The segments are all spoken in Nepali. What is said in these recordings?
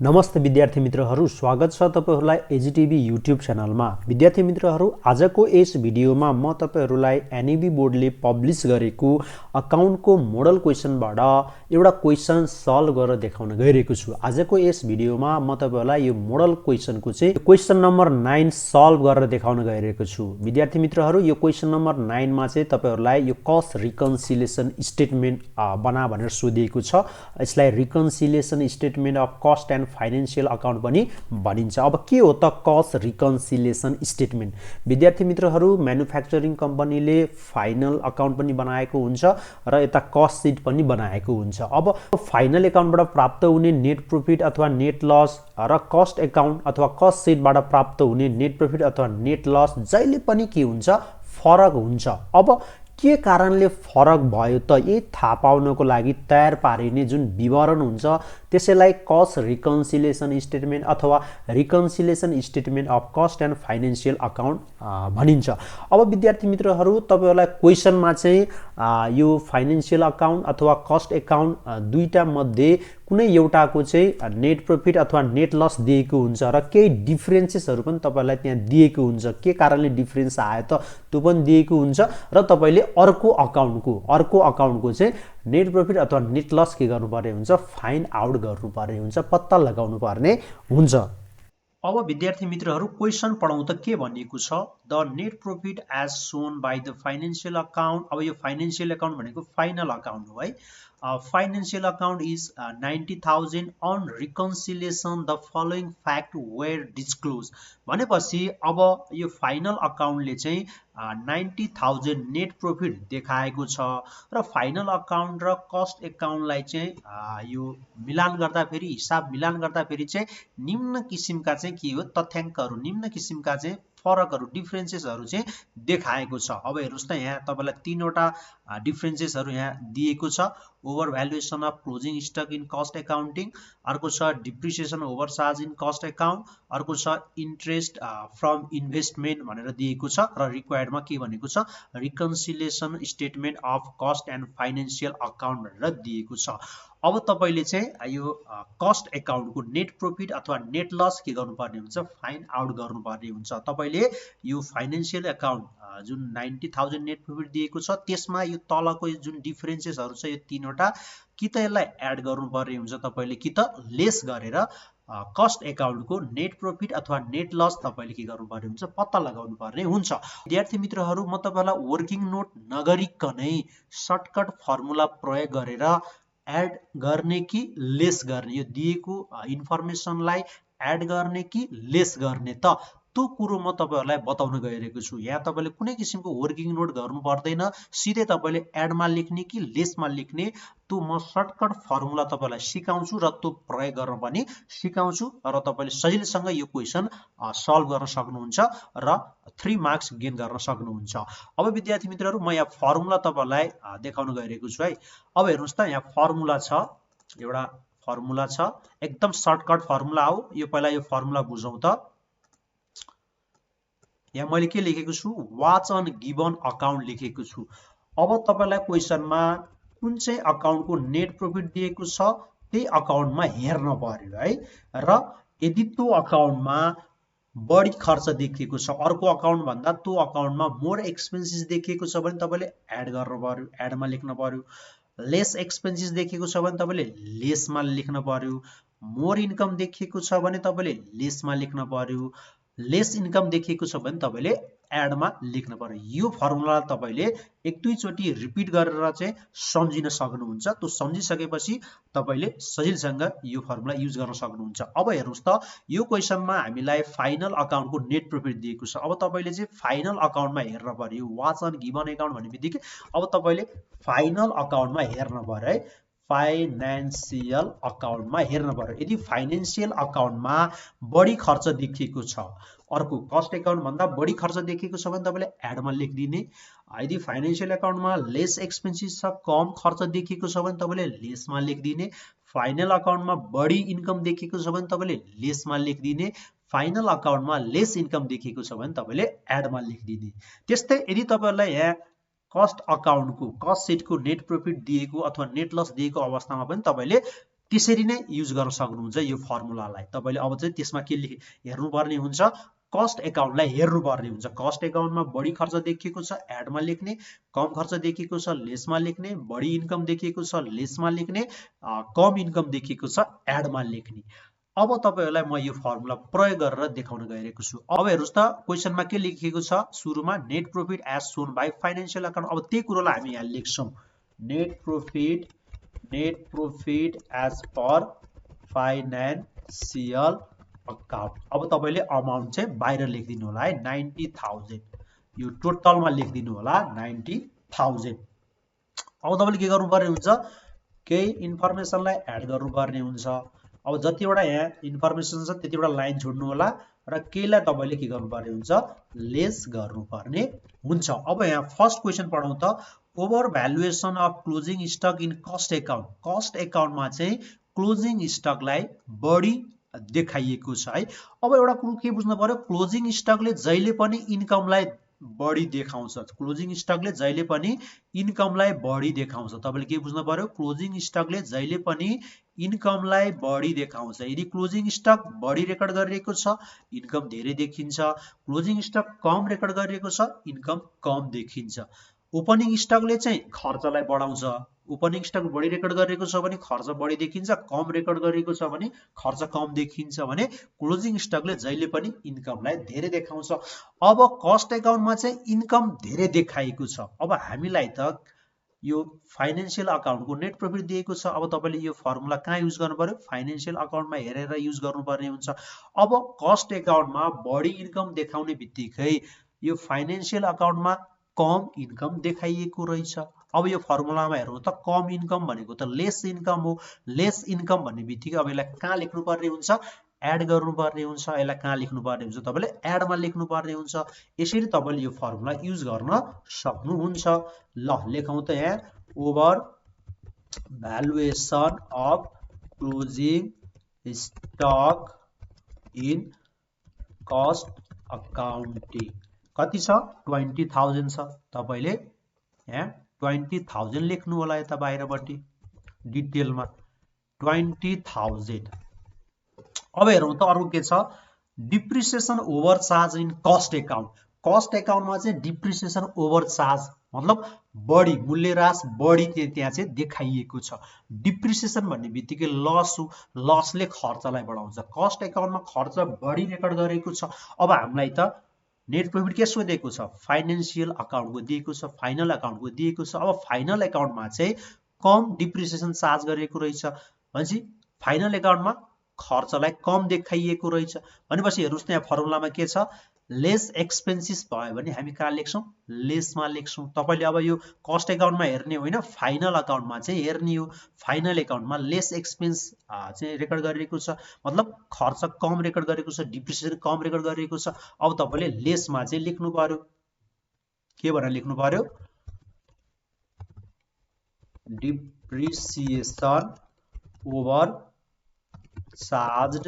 नमस्ते विद्यार्थी मित्रहरू, स्वागत छ तपाईहरुलाई एजीटीभी युट्युब च्यानलमा। विद्यार्थी मित्रहरू, आजको यस भिडियोमा म तपाईहरुलाई एनईबी बोर्डले पब्लिश गरेको अकाउन्टको मोडल क्वेशनबाट एउटा क्वेशन सल्भ गरेर देखाउन गइरहेको छु। आजको यस भिडियोमा म तपाईहरुलाई यो मोडल क्वेशनको चाहिँ क्वेशन नम्बर 9 सल्भ गरेर देखाउन गइरहेको छु। विद्यार्थी मित्रहरू, यो क्वेशन नम्बर 9 मा चाहिँ तपाईहरुलाई यो कस्ट रिकन्सिलिएसन स्टेटमेन्ट बना भनेर सोधिएको छ। यसलाई reconciliation statement of cost and financial account पनि भनिन्छ। अब के हो त कस्ट रिकन्सिलिएसन स्टेटमेन्ट? विद्यार्थी मित्रहरू, म्यानुफ्याक्चरिङ कम्पनीले फाइनल अकाउन्ट पनि बनाएको हुन्छ र यता कस्ट सिट पनि बनाएको हुन्छ। अब फाइनल अकाउन्टबाट प्राप्त हुने नेट प्रॉफिट अथवा नेट लस र कस्ट अकाउन्ट अथवा कस्ट सिटबाट प्राप्त हुने नेट प्रॉफिट अथवा नेट लस जहिले पनि के हुन्छ? फरक हुन्छ। अब के कारणले फरक भयो त? यही थाहा पाउनको लागि तयार पारिने जुन विवरण हुन्छ त्यसैलाई कस्ट रिकन्सिलिएसन स्टेटमेन्ट अथवा reconciliation statement of cost and financial account भनिन्छ। अब विद्यार्थी मित्रहरू, तपाईहरुलाई क्वेशनमा चाहिँ यो फाइनेन्शियल अकाउन्ट अथवा कस्ट अकाउन्ट दुईटा मध्ये कुनै एउटाको चाहिँ नेट प्रॉफिट अथवा नेट लस दिएको हुन्छ र केही डिफरेन्सेसहरु पनि तपाईहरुलाई त्यहाँ दिएको हुन्छ। के कारणले डिफरेन्स आयो त त्यो पनि दिएको हुन्छ र तपाईले अर्को अकाउन्टको चाहिँ नेट प्रॉफिट अथवा नेट लस के गर्नुपर्ने हुन्छ? फाइन्ड आउट गर्नुपर्ने हुन्छ, पत्ता लगाउनु पर्ने हुन्छ। अब विद्यार्थी मित्रहरू, क्वेशन पढौं त के भनिएको छ? The net profit as shown by the financial account. अब यो फाइनेन्शियल अकाउन्ट भनेको फाइनल अकाउन्ट हो है। Financial account is 90,000 on reconciliation the following fact were disclosed। भनेपछि अब यो फाइनल अकाउन्टले चाहिँ 90,000 नेट प्रॉफिट देखाएको छ र फाइनल अकाउन्ट र कस्ट अकाउन्टलाई चाहिँ यो मिलान गर्दा फेरि हिसाब मिलान गर्दा फेरि चाहिँ निम्न किसिमका चाहिँ के हो? तथ्याङ्कहरु, निम्न किसिमका चाहिँ फरकहरु, डिफरेन्सेसहरु चाहिँ देखाएको छ। अब हेर्नुस् त, यहाँ तपाईलाई तीनवटा डिफरेन्सेसहरु यहाँ दिएको छ। Over valuation of closing stuck in cost accounting, अर्को छ depreciation over charge in cost account, अर्को छ इन्ट्रेस्ट फ्रम इन्भेस्टमेन्ट भनेर दिएको छ र रिक्वायर्डमा के भनेको छ? Reconciliation statement of cost and financial account भनेर दिएको छ। अब तपाईले चाहिँ यो कस्ट अकाउन्टको नेट प्रॉफिट अथवा नेट लस के गर्नुपर्ने हुन्छ? फाइन्ड आउट गर्नुपर्ने हुन्छ। तपाईले यो फाइनेन्शियल अकाउन्ट जुन 90,000 नेट प्रॉफिट दिएको छ त्यसमा यो तलको जुन डिफरेन्सेसहरु छ यो तीनवटा कि त यसलाई एड गर्नुपर्ने हुन्छ तपाईले, कि त लेस गरेर कस्ट अकाउन्टको नेट प्रॉफिट अथवा नेट लस तपाईले के गर्नुपर्ने हुन्छ? पत्ता लगाउनु पर्ने हुन्छ। विद्यार्थी मित्रहरू, म तपाईलाई वर्किङ नोट नगरिकनै सर्टकट फर्मुला प्रयोग गरेर एड गर्ने कि लेस गर्ने, यो दिएको इन्फर्मेसनलाई एड गर्ने कि लेस गर्ने त त्यो कुरो म तपाईहरुलाई बताउन गइरहेको छु। यहाँ तपाईले कुनै किसिमको वर्किङ नोट गर्नु पर्दैन, सिधै तपाईले एडमा लेख्ने कि लेसमा लेख्ने त्यो म सर्टकट फर्मुला तपाईलाई सिकाउँछु र त्यो प्रयोग गर्न पनि सिकाउँछु र तपाईले सजिलैसँग यो क्वेशन सल्भ गर्न सक्नुहुन्छ र 3 मार्क्स गेन गर्न सक्नुहुन्छ। अब विद्यार्थी मित्रहरू, म यहाँ फर्मुला तपाईलाई देखाउन गइरहेको छु है। अब हेर्नुस् त, यहाँ फर्मुला छ, एउटा फर्मुला छ, एकदम सर्टकट फर्मुला हो। यो पहिला यो फर्मुला बुझौं त। यहाँ मैले के लेखेको छु? वाच अन गिवन अकाउन्ट लेखेको छु। अब तपाईलाई क्वेशनमा कुन चाहिँ अकाउन्टको नेट प्रॉफिट दिएको छ त्यही अकाउन्टमा हेर्न पर्यो है। र यदि त्यो अकाउन्टमा बढी खर्च देखिएको छ, अर्को अकाउन्ट भन्दा त्यो अकाउन्टमा मोर एक्सपेन्सेस देखिएको छ भने तपाईले एड गर्न पर्यो, एडमा लेख्न पर्यो। लेस एक्सपेन्सेस देखिएको छ भने तपाईले लेसमा लेख्न पर्यो। मोर इन्कम देखिएको छ भने तपाईले लेसमा लेख्न पर्यो। लेस इन्कम देखिएको छ भने तपाईले एडमा लेख्न पर्यो। यो फर्मुला तपाईले एक दुई चोटी रिपिट गरेर चाहिँ सम्झिन सक्नुहुन्छ। त्यो सम्झिसकेपछि तपाईले सजिलसँग यो फर्मुला युज गर्न सक्नुहुन्छ। अब हेर्नुस् त, यो क्वेशनमा हामीलाई फाइनल अकाउन्टको नेट प्रॉफिट दिएको छ। अब तपाईले चाहिँ फाइनल अकाउन्टमा हेर्न पर्यो। वाच अन गिवन अकाउन्ट भनेबित्तिकै अब तपाईले फाइनल अकाउन्टमा हेर्न पर्यो है। फाइनान्शियल अकाउन्टमा हेर्न पर्यो। यदि फाइनान्शियल अकाउन्टमा बढी खर्च देखिएको छ, अर्को कस्ट अकाउन्ट भन्दा बढी खर्च देखिएको छ भने तपाईले एडमा लेखिदिने। यदि फाइनान्शियल अकाउन्टमा लेस एक्सपेन्सेस छ, कम खर्च देखिएको छ भने तपाईले लेसमा लेखिदिने। फाइनल अकाउन्टमा बढी इन्कम देखिएको छ भने तपाईले लेसमा लेखिदिने। फाइनल अकाउन्टमा लेस इन्कम देखिएको छ भने तपाईले एडमा लेखिदिने। त्यस्तै यदि तपाईलाई यहाँ कस्ट अकाउन्टको कस्ट सिटको नेट प्रॉफिट दिएको अथवा नेट लस दिएको अवस्थामा पनि तपाईले त्यसरी नै युज गर्न सक्नुहुन्छ यो फर्मुलालाई। तपाईले अब चाहिँ त्यसमा के हेर्नुपर्ने हुन्छ, कस्ट एकाउन्टलाई हेर्नुपर्ने हुन्छ। कस्ट एकाउन्टमा बढी खर्च देखिएको छ एडमा लेख्ने, कम खर्च देखिएको छ लेसमा लेख्ने, बढी इन्कम देखिएको छ लेसमा लेख्ने, कम इन्कम देखिएको छ एडमा लेख्ने। अब तपाईहरुलाई म यो फर्मुला प्रयोग गरेर देखाउन गइरहेको छु। अब हेर्नुस् त क्वेशनमा के लेखिएको छ, सुरुमा net profit as shown by financial account. अब त्यही कुरोलाई हामी यहाँ लेख्छौं, net profit as per financial account. अब तपाईले अमाउन्ट चाहिँ बाहिर लेखिदिनु होला है, 90,000। यो टोटलमा लेखिदिनु होला 90,000। अब तपाईले के गर्नुपर्ने हुन्छ, केही इन्फर्मेसनलाई एड गर्नुपर्ने हुन्छ। अब जतिवटा यहाँ इन्फर्मेसन छ त्यतिवटा लाइन छोड्नु होला र केहीलाई तपाईले के गर्नुपर्ने हुन्छ, लेस गर्नुपर्ने हुन्छ। अब यहाँ फर्स्ट क्वेशन पढौं त, over valuation of closing stuck in cost account. Cost एकाउन्टमा चाहिँ क्लोजिङ स्टकलाई बढी देखाइएको छ है। अब एउटा कुरो के बुझ्नु पर्यो, क्लोजिङ स्टकले जहिले पनि इन्कमलाई बढी देखाउँछ। क्लोजिङ स्टकले जहिले पनि इन्कमलाई बढी देखाउँछ। तपाईले के बुझ्नु पर्यो, क्लोजिङ स्टकले जहिले पनि इन्कमलाई बढी देखाउँछ। यदि क्लोजिङ स्टक बढी रेकर्ड गरिएको छ इन्कम धेरै देखिन्छ, क्लोजिङ स्टक कम रेकर्ड गरिएको छ इन्कम कम देखिन्छ। ओपनिङ स्टकले चाहिँ खर्चलाई बढाउँछ। ओपनिङ स्टक बढी रेकर्ड गरिएको छ भने खर्च बढी देखिन्छ, कम रेकर्ड गरिएको छ भने खर्च कम देखिन्छ भने क्लोजिङ स्टकले जहिले पनि इन्कमलाई धेरै देखाउँछ। अब कस्ट एकाउन्टमा चाहिँ इन्कम धेरै देखाएको छ। अब हामीलाई त यो फाइनान्शियल अकाउन्टको नेट प्रॉफिट दिएको छ। अब तपाईले यो फर्मुला कहाँ युज गर्नु पर्यो, फाइनान्शियल अकाउन्टमा हेरेर युज गर्नुपर्ने हुन्छ। अब कस्ट एकाउन्टमा बढी इन्कम देखाउने बित्तिकै यो फाइनान्शियल अकाउन्टमा कम इन्कम देखाइएको रहेछ। अब यो फर्मुलामा हेर्नु त कम इन्कम भनेको त लेस इन्कम हो। लेस इन्कम भन्ने बित्तिकै अब यसलाई कहाँ लेख्नुपर्ने हुन्छ, एड गर्नुपर्ने हुन्छ। यसलाई कहाँ लेख्नुपर्ने हुन्छ, तपाईले एडमा लेख्नुपर्ने हुन्छ। यसरी तपाईले यो फर्मुला युज गर्न सक्नुहुन्छ। ल लेखौं त यहाँ, over valuation of closing stuck in cost accounting कति छ, 20,000 छ। तपाईले यहाँ 20,000 लेख्नु होला यता बाहिरपट्टि डिटेलमा 20,000। अब हेरौं त अर्को के छ, depreciation over charge in cost account. Cost एकाउन्टमा चाहिँ डिप्रिसिएसन ओभर चार्ज मतलब बढी मूल्यह्रास बढी त्यहाँ चाहिँ देखाइएको छ। डिप्रिसिएसन भन्ने बित्तिकै लस हो, लसले खर्चलाई बढाउँछ। कस्ट एकाउन्टमा खर्च बढी रेकर्ड गरेको छ। अब हामीलाई त नेट प्रॉफिट केसको दिएको छ, फाइनान्शियल अकाउन्टको दिएको छ, फाइनल अकाउन्टको दिएको छ। अब फाइनल अकाउन्टमा चाहिँ कम डिप्रिसिएसन चार्ज गरेको रहेछ भनेपछि फाइनल अकाउन्टमा खर्चलाई कम देखाइएको रहेछ भनेपछि हेर्नुस् त यहाँ फर्मुलामा के छ, लेस एक्सपेन्सेस भयो भने हामी कहाँ लेख्छौं, लेसमा लेख्छौं। तपाईले अब यो कस्ट एकाउन्टमा हेर्ने होइन, फाइनल अकाउन्टमा चाहिँ हेर्ने हो। फाइनल अकाउन्टमा लेस एक्सपेन्स चाहिँ रेकर्ड गरिएको छ मतलब खर्च कम रेकर्ड गरेको छ, डिप्रिसिएसन कम रेकर्ड गरिएको छ। अब तपाईले लेसमा चाहिँ लेख्नु पर्यो, के भनेर लेख्नु पर्यो, depreciation over charged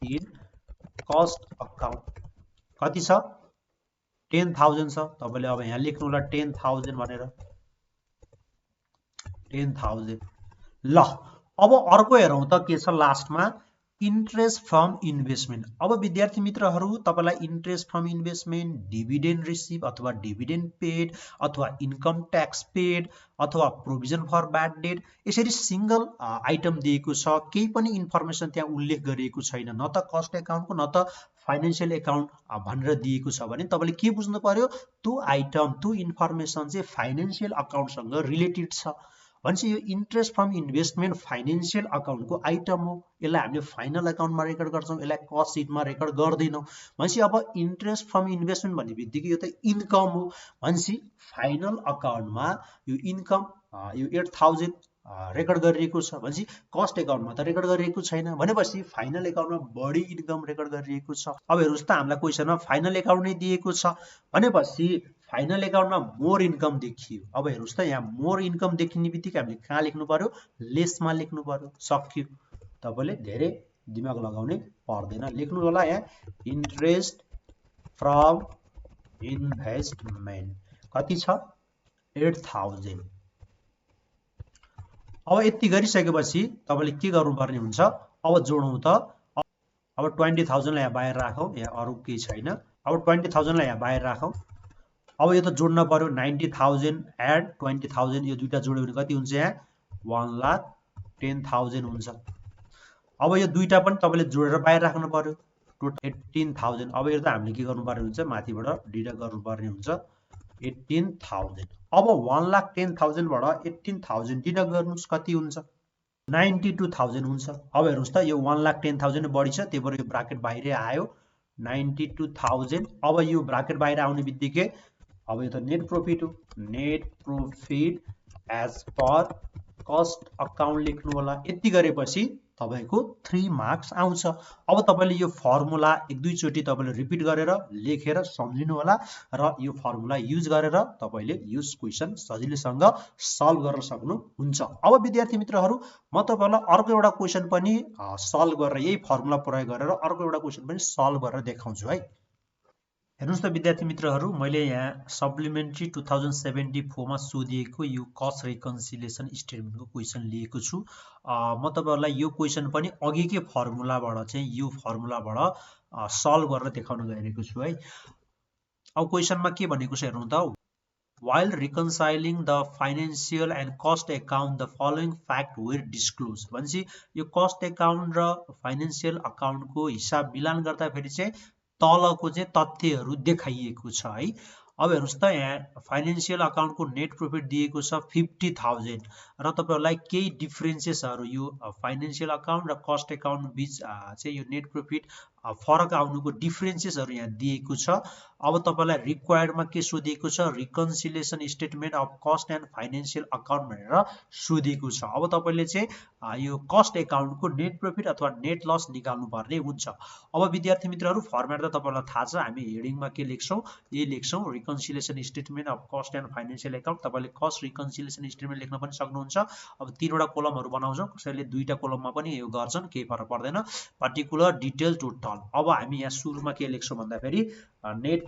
in cost account कति छ, 10,000 छ। तपाईले अब यहाँ लेख्नु होला 10,000 भनेर 10,000। ल अब अर्को हेरौं त के छ लास्टमा, इन्ट्रेस्ट फ्रम इन्भेस्टमेन्ट। अब विद्यार्थी मित्रहरू तपाईलाई interest from investment, dividend receive अथवा डिभिडेन्ड पेड अथवा इन्कम ट्याक्स पेड अथवा प्रोभिजन फर ब्याड डेट यसरी सिंगल आइटम दिएको छ। केही पनि इन्फर्मेसन त्यहाँ उल्लेख गरिएको छैन, न त कस्ट एकाउन्टको न त फाइनान्शियल एकाउन्ट भनेर दिएको छ भने तपाईले के बुझ्नु पर्यो, त्यो आइटम त्यो इन्फर्मेसन चाहिँ फाइनान्शियल अकाउन्टसँग रिलेटेड छ भनेपछि यो इन्ट्रेस्ट फ्रम इन्भेस्टमेन्ट फाइनान्शियल अकाउन्टको आइटम हो। यसलाई हामीले फाइनल अकाउन्टमा रेकर्ड गर्छौं, यसलाई कस्ट सिटमा रेकर्ड गर्दैनौं भनेपछि अब इन्ट्रेस्ट फ्रम इन्भेस्टमेन्ट भन्ने बित्तिकै यो त इन्कम हो भनेपछि फाइनल अकाउन्टमा यो इन्कम यो 8,000 रेकर्ड गरिएको छ भनेपछि कस्ट एकाउन्टमा त रेकर्ड गरिएको छैन भनेपछि फाइनल एकाउन्टमा बढी इन्कम रेकर्ड गरिएको छ। अब हेर्नुस् त हामीलाई क्वेशनमा फाइनल एकाउन्ट नै दिएको छ भनेपछि फाइनल एकाउन्टमा मोर इन्कम देखियो। अब हेर्नुस् त यहाँ मोर इन्कम देखिने बित्तिकै हामीले कहाँ लेख्नु पर्यो, लेसमा लेख्नु पर्यो। सक्यो, तपाईले धेरै दिमाग लगाउने पर्दैन, लेख्नु होला यहाँ इन्ट्रेस्ट फ्रम इन्भेस्टमेन्ट कति छ, 8,000। अब यति गरिसकेपछि तपाईले के गर्नुपर्ने हुन्छ, अब जोडौँ त। अब 20,000 लाई यहाँ बाहिर राखौँ, यहाँ अरु केही छैन। अब 20,000 लाई यहाँ बाहिर राखौँ। अब यो त जोड्न पर्यो, 90,000 एड 20,000, यो दुईटा जोड्यो भने कति हुन्छ, यहाँ 1,10,000 हुन्छ। अब यो दुईटा पनि तपाईले जोडेर बाहिर राख्नु पर्यो, टोटल 18,000। अब यो त हामीले के गर्नुपर्ने हुन्छ, माथिबाट डिडक्ट गर्नुपर्ने हुन्छ 18,000। अब 1,10,000 बाट 18,000 डिडक्ट गर्नुस्, कति हुन्छ, 92,000 हुन्छ। अब हेर्नुस् त, यो 1,10,000 बढी छ, त्यही भएर यो ब्राकेट बाहिरै आयो 92,000। अब यो ब्राकेट बाहिर आउने बित्तिकै अब यो त नेट प्रॉफिट हो, net profit as per cost account लेख्नु होला। यति गरेपछि तपाईको 3 मार्क्स आउँछ। अब तपाईले यो फर्मुला एक दुई चोटी तपाईले रिपिट गरेर लेखेर सम्झिनु होला र यो फर्मुला युज गरेर तपाईले यो क्वेशन सजिलैसँग सल्भ गर्न सक्नुहुन्छ। अब विद्यार्थी मित्रहरू, म तपाईलाई अर्को एउटा क्वेशन पनि सल्भ गरेर यही फर्मुला प्रयोग गरेर अर्को एउटा क्वेशन पनि सल्भ गरेर देखाउँछु है। हेर्नुस् त विद्यार्थी मित्रहरू, मैले यहाँ सप्लिमेन्ट्री 2074 मा सोधिएको यो कस्ट रिकन्सिलिएसन स्टेटमेन्टको क्वेशन लिएको छु। म तपाईहरुलाई यो क्वेशन पनि अघिकै फर्मुलाबाट चाहिँ यो फर्मुलाबाट सल्भ गरेर देखाउन गइरहेको छु है। अब क्वेशनमा के भनेको छ हेर्नु त, while reconciling the financial and cost account the following fact were disclosed। भनेपछि यो कस्ट अकाउन्ट र फाइनान्शियल अकाउन्टको हिसाब मिलान गर्दा फेरि चाहिँ तलको चाहिँ तथ्यहरू देखाइएको छ है। अब हेर्नुस् त, यहाँ फाइनान्शियल अकाउन्टको नेट प्रॉफिट दिएको छ 50,000 र तपाईहरुलाई केही डिफरेन्सेसहरु यो फाइनान्शियल अकाउन्ट र कस्ट अकाउन्ट बीच चाहिँ यो नेट प्रॉफिट फरक आउनुको डिफरेन्सेसहरु यहाँ दिएको छ। अब तपाईलाई रिक्वायर्डमा के सोधिएको छ, reconciliation statement of cost and financial account भनेर सोधिएको छ। अब तपाईले चाहिँ यो कस्ट अकाउन्टको नेट प्रॉफिट अथवा नेट लस निकाल्नु पर्ने हुन्छ। अब विद्यार्थी मित्रहरू, फर्मेट त तपाईलाई थाहा छ, हामी हेडिङमा के लेख्छौं, यही लेख्छौं reconciliation statement of cost and financial account. तपाईले कस्ट रिकन्सिलिएसन स्टेटमेन्ट लेख्न पनि सक्नुहुन्छ। अब 3 वटा कोलमहरु बनाउँछौं, कसैले 2टा कोलममा पनि यो गर्छन्, केही फरक पर्दैन। Particular, detail, total. अब हामी यहाँ सुरुमा के लेख्छौं भन्दा फेरि net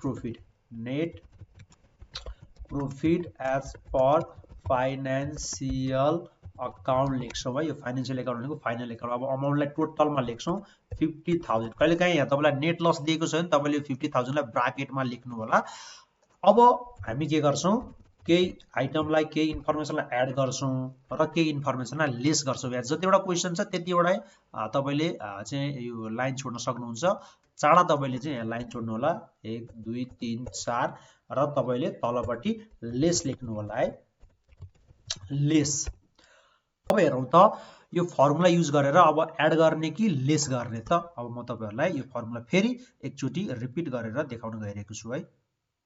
profit as per financial account लेख्छौं है। यो फाइनान्शियल अकाउन्ट भनेको फाइनल अकाउन्ट। अब अमाउन्टलाई टोटलमा लेख्छौं 50,000। कहिलेकाहीँ यहाँ तपाईलाई नेट लस दिएको छ भने तपाईले 50,000 लाई ब्राकेटमा लेख्नु होला। अब हामी के गर्छौं, केही आइटमलाई केही इन्फर्मेसनलाई एड गर्छौं र केही इन्फर्मेसनलाई लेस गर्छौं। यहाँ जतिवटा क्वेशन छ त्यतिवटै तपाईले चाहिँ यो लाइन छोड्न सक्नुहुन्छ। चाडा तपाईले चाहिँ यहाँ लाइन छोड्नु होला, 1 2 3 4 र तपाईले तलपट्टि लेस लेख्नु होला है, लेस। अब हेरौं त, यो फर्मुला युज गरेर अब एड गर्ने कि लेस गर्ने त। अब म तपाईहरुलाई यो फर्मुला फेरि एकचोटी रिपिट गरेर देखाउन गइरहेको छु है।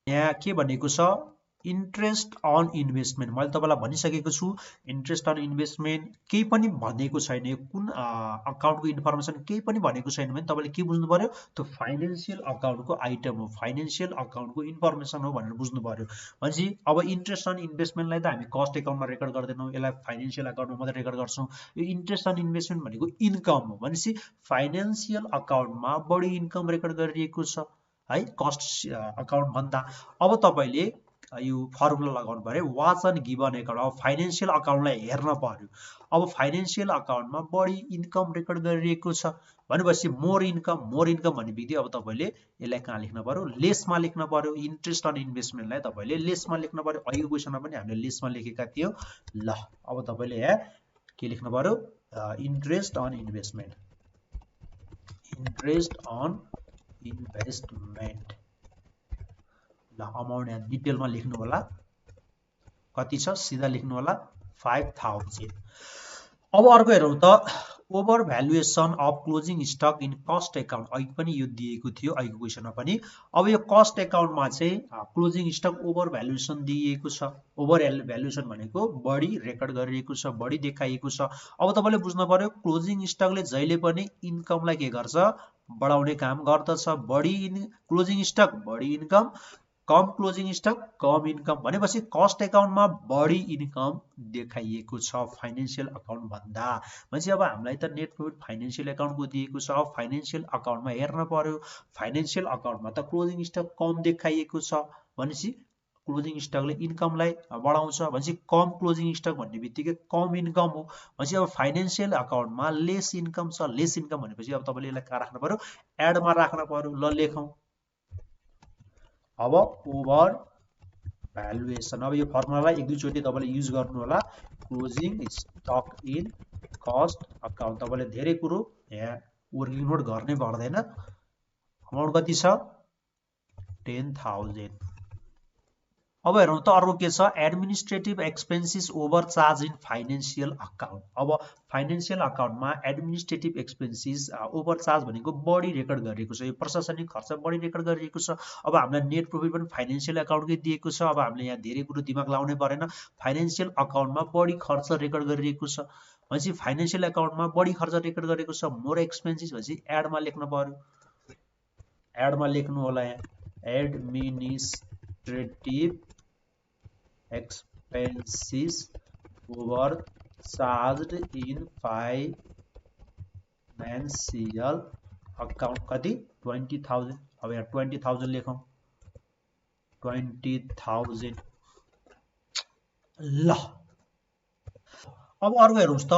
यहाँ के भनेको छ, इन्ट्रेस्ट अन इन्भेस्टमेन्ट। मैले तपाईलाई भनिसकेको छु, इन्ट्रेस्ट अन इन्भेस्टमेन्ट केही पनि भनेको छैन, यो कुन अकाउन्टको इन्फर्मेसन केही पनि भनेको छैन भने तपाईले के बुझ्नु पर्यो, त्यो फाइनान्शियल अकाउन्टको आइटम हो, फाइनान्शियल अकाउन्टको इन्फर्मेसन हो भनेर बुझ्नु पर्यो। भनेपछि अब इन्ट्रेस्ट अन इन्भेस्टमेन्टलाई त हामी कस्ट अकाउन्टमा रेकर्ड गर्दैनौं, यसलाई फाइनान्शियल अकाउन्टमा मात्रै रेकर्ड गर्छौं। यो इन्ट्रेस्ट अन इन्भेस्टमेन्ट भनेको इन्कम हो। भनेपछि फाइनान्शियल अकाउन्टमा बढी इन्कम रेकर्ड गरिएको छ है कस्ट अकाउन्ट भन्दा। अब तपाईले यो फर्मुला लगाउनु पर्यो, वाच एन्ड गिवन अकाउन्ट। अब फाइनान्शियल अकाउन्टलाई हेर्न पर्यो। अब फाइनान्शियल अकाउन्टमा बढी इन्कम रेकर्ड गरिएको छ भनेपछि मोर इन्कम भन्ने बित्तिकै अब तपाईले यसलाई कहाँ लेख्न पर्यो, लेसमा लेख्न पर्यो। इन्ट्रेस्ट अन इन्भेस्टमेन्टलाई तपाईले लेसमा लेख्न पर्यो। अहिलेको क्वेशनमा पनि हामीले लेसमा लेखेका थियौं। ल अब तपाईले यहाँ के लेख्न पर्यो, interest on investment, interest on investment. ल अमाउन्ट यहाँ डिटेलमा लेख्नु होला, कति छ सिधा लेख्नु होला 5,000। अब अर्को हेरौं त, over valuation of closing stuck in cost account. अघि पनि यो दिएको थियो, अघिको क्वेशनमा पनि। अब यो कस्ट अकाउन्टमा चाहिँ क्लोजिङ स्टक ओभर भ्यालुएसन दिएको छ। ओभर भ्यालुएसन भनेको बढी रेकर्ड गरिएको छ, बढी देखाइएको छ। अब तपाईले बुझ्नु पर्यो, क्लोजिङ स्टकले जहिले पनि इन्कमलाई के गर्छ, बढाउने काम गर्दछ। बढी क्लोजिङ स्टक बढी इन्कम, कम क्लोजिङ स्टक कम इन्कम। भनेपछि कस्ट अकाउन्टमा बढी इन्कम देखाइएको छ फाइनान्शियल अकाउन्ट भन्दा। भनेपछि अब हामीलाई त नेट प्रॉफिट फाइनान्शियल अकाउन्टको दिएको छ। अब फाइनान्शियल अकाउन्टमा हेर्न पर्यो, फाइनान्शियल अकाउन्टमा त क्लोजिङ स्टक कम देखाइएको छ भनेपछि क्लोजिङ स्टकले इन्कमलाई बढाउँछ भनेपछि कम क्लोजिङ स्टक भन्ने बित्तिकै कम इन्कम हो भनेपछि अब फाइनेन्शियल अकाउन्टमा लेस इन्कम छ लेस इन्कम भनेपछि अब तपाईँले यसलाई कहाँ राख्नु पर्यो एडमा राख्न पर्यो ल लेखौँ अब ओभर भ्यालुएसन अब यो फर्मुलालाई एक दुईचोटि तपाईँले युज गर्नु होला closing stuck in cost account तपाईँले धेरै कुरो यहाँ वर्किङ नोट गर्नै पर्दैन अमाउन्ट कति छ 10,000 अब हेरौँ त अर्को के छ administrative expenses over charge in financial account अब financial अकाउन्टमा administrative expenses over charge भनेको बढी रेकर्ड गरिएको छ यो प्रशासनिक खर्च बढी रेकर्ड गरिएको छ अब हामीलाई नेट प्रफिट पनि फाइनेन्शियल अकाउन्टकै दिएको छ अब हामीले यहाँ धेरै कुरो दिमाग लाउनै परेन फाइनेन्शियल अकाउन्टमा बढी खर्च रेकर्ड गरिएको छ भनेपछि फाइनेन्शियल अकाउन्टमा बढी खर्च रेकर्ड गरेको छ मोर एक्सपेन्सेस भनेपछि एडमा लेख्न पर्यो एडमा लेख्नु होला यहाँ administrative expenses over charged in financial account कति 20,000 अब यहाँ 20,000 लेखौँ 20,000 ल अब अर्को हेर्नुहोस् त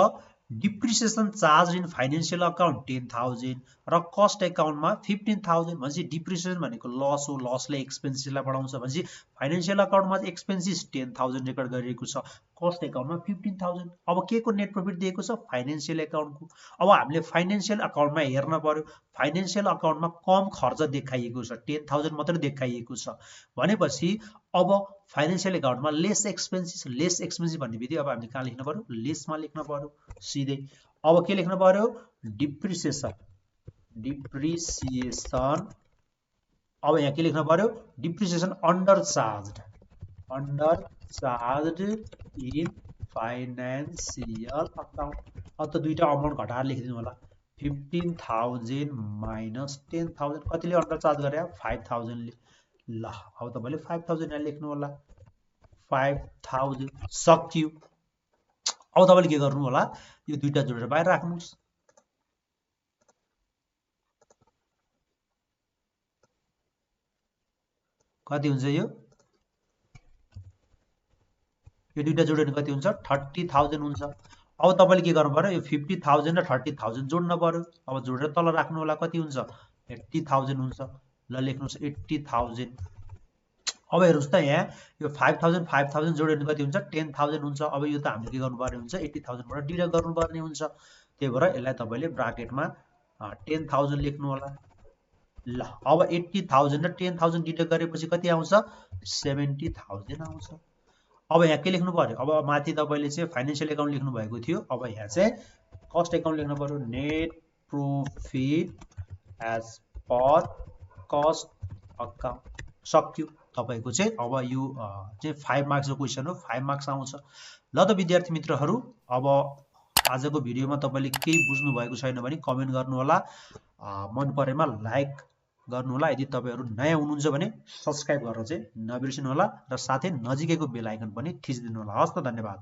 depreciation charge in financial account 10,000 र कस्ट अकाउन्टमा 15,000 भनेपछि डिप्रिसिएसन भनेको लस हो लसले एक्सपेन्सेसलाई बढाउँछ भनेपछि फाइनेन्शियल अकाउन्टमा एक्सपेन्सेस 10,000 रेकर्ड गरिएको छ कस्ट अकाउन्टमा 15,000 अब के को नेट प्रफिट दिएको छ फाइनेन्शियल अकाउन्टको अब हामीले फाइनेन्शियल अकाउन्टमा हेर्न पर्यो फाइनेन्शियल अकाउन्टमा कम खर्च देखाइएको छ 10,000 मात्रै देखाइएको छ भनेपछि अब फाइनेन्शियल अकाउन्टमा लेस एक्सपेन्सेस भन्ने बित्तिकै अब हामीले कहाँ लेख्न पर्यो लेसमा लेख्न पर्यो सिधै अब के लेख्न पर्यो डिप्रिसिएसन अब यहाँ के लेख्न पर्यो depreciation under charge in financial account अब त दुईटा अमाउन्ट घटाएर लेखिदिनु होला 15,000 माइनस 10,000 कतिले अन्डर चार्ज गरे 5,000 ले ल अब तपाईले 5,000 यहाँ लेख्नु होला 5,000 सक्यो अब तपाईले के गर्नु होला यो दुईटा जोडेर बाहिर राख्नुस् कति हुन्छ यो दुईटा जोडेर कति हुन्छ 30,000 हुन्छ अब तपाईले के गर्नु पर्यो यो 50,000 र 30,000 जोड्न पर्यो अब जोडेर तल राख्नु होला कति हुन्छ 80,000 हुन्छ ल लेख्नुस् 80,000 अब हेर्नुस् त यहाँ यो 5,000 जोडेर कति हुन्छ 10,000 हुन्छ अब यो त हामीले के गर्नुपर्ने हुन्छ 80,000 बाट डिडक्ट गर्नुपर्ने हुन्छ त्यही भएर यसलाई तपाईले ब्राकेटमा 10,000 लेख्नु होला ल अब 80,000 र 10,000 डिडक्ट गरेपछि कति आउँछ 70,000 आउँछ अब यहाँ के लेख्नु पर्यो अब माथि तपाईले चाहिँ फाइनेन्शियल अकाउन्ट लेख्नु भएको थियो अब यहाँ चाहिँ कस्ट अकाउन्ट लेख्नु पर्यो net profit as per cost account सक्यो तपाईको चाहिँ अब यो चाहिँ 5 मार्क्स को क्वेशन हो 5 मार्क्स आउँछ ल त विद्यार्थी मित्रहरू अब आजको भिडियोमा तपाईले केही बुझ्नु भएको छैन भने कमेन्ट गर्नु होला मन परेमा लाइक गर्नु होला यदि तपाईहरु नयाँ हुनुहुन्छ भने सब्स्क्राइब गर्न चाहिँ नबिर्सनु होला र साथै नजिकैको बेल आइकन पनि थिचिदिनु होला हस् त धन्यवाद